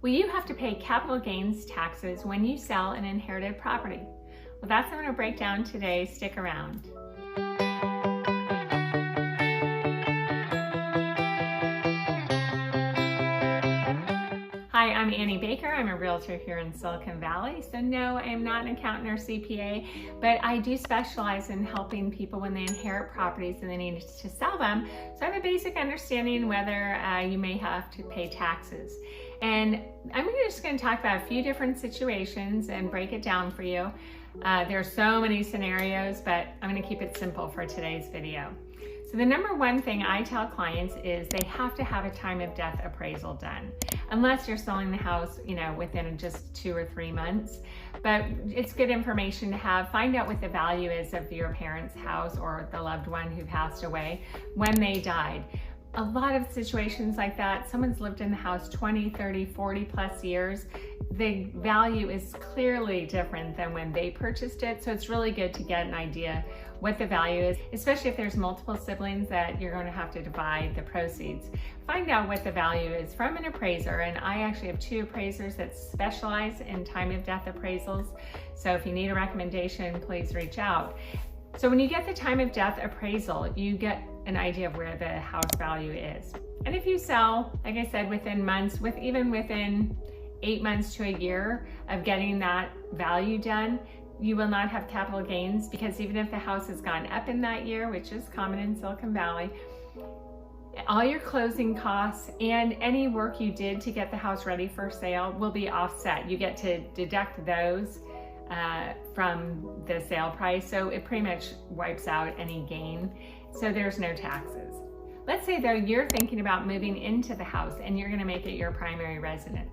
Will you have to pay capital gains taxes when you sell an inherited property? Well, that's what I'm going to break down today. Stick around. Hi, I'm Annie Baker. I'm a realtor here in Silicon Valley. So no, I am not an accountant or CPA, but I do specialize in helping people when they inherit properties and they need to sell them. So I have a basic understanding whether you may have to pay taxes. And I'm just going to talk about a few different situations and break it down for you. There are so many scenarios, but I'm going to keep it simple for today's video. So the number one thing I tell clients is they have to have a time of death appraisal done, unless you're selling the house, within just 2 or 3 months. But it's good information to have. Find out what the value is of your parents' house or the loved one who passed away when they died. A lot of situations like that, someone's lived in the house 20, 30, 40 plus years. The value is clearly different than when they purchased it. So it's really good to get an idea what the value is, especially if there's multiple siblings that you're going to have to divide the proceeds. Find out what the value is from an appraiser. And I actually have 2 appraisers that specialize in time of death appraisals. So if you need a recommendation, please reach out. So when you get the time of death appraisal, you get an idea of where the house value is. And if you sell, like I said, within months, even within 8 months to a year of getting that value done, you will not have capital gains, because even if the house has gone up in that year, which is common in Silicon Valley, all your closing costs and any work you did to get the house ready for sale will be offset. You get to deduct those from the sale price. So it pretty much wipes out any gain. So there's no taxes. Let's say though you're thinking about moving into the house and you're going to make it your primary residence.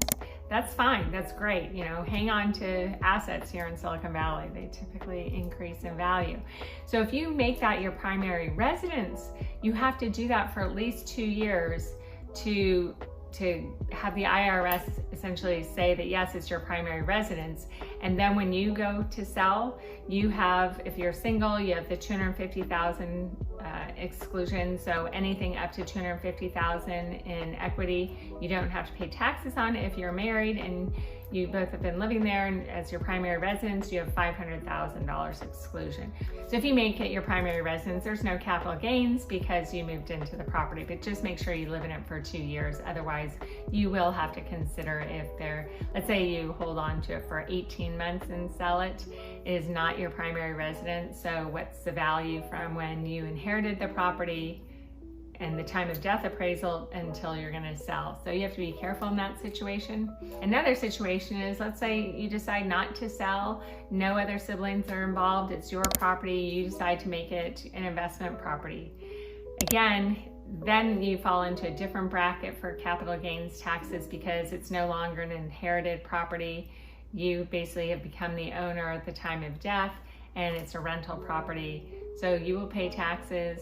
That's fine. That's great. Hang on to assets here in Silicon Valley. They typically increase in value. So if you make that your primary residence, you have to do that for at least 2 years to have the IRS essentially say that yes, it's your primary residence. And then when you go to sell, you have, if you're single, you have the $250,000 exclusion. So anything up to $250,000 in equity, you don't have to pay taxes on it. If you're married and you both have been living there and as your primary residence, you have $500,000 exclusion. So if you make it your primary residence, there's no capital gains because you moved into the property, but just make sure you live in it for 2 years. Otherwise, you will have to consider if let's say you hold on to it for 18 months and sell it, it is not your primary residence. So what's the value from when you inherited the property and the time of death appraisal until you're going to sell? So you have to be careful in that situation. Another situation is, let's say you decide not to sell, no other siblings are involved, it's your property, you decide to make it an investment property. Again, then you fall into a different bracket for capital gains taxes because it's no longer an inherited property. You basically have become the owner at the time of death and it's a rental property. So you will pay taxes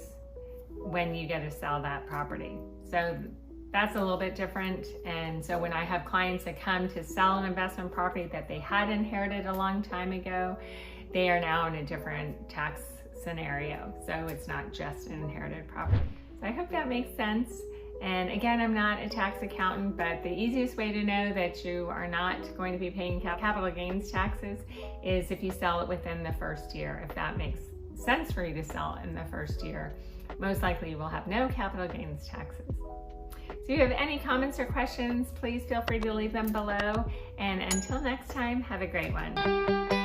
when you get to sell that property. So that's a little bit different. And so when I have clients that come to sell an investment property that they had inherited a long time ago, they are now in a different tax scenario. So it's not just an inherited property. So I hope that makes sense. And again, I'm not a tax accountant, but the easiest way to know that you are not going to be paying capital gains taxes is if you sell it within the first year. If that makes sense for you to sell in the first year, most likely you will have no capital gains taxes. So if you have any comments or questions, please feel free to leave them below. And until next time, have a great one.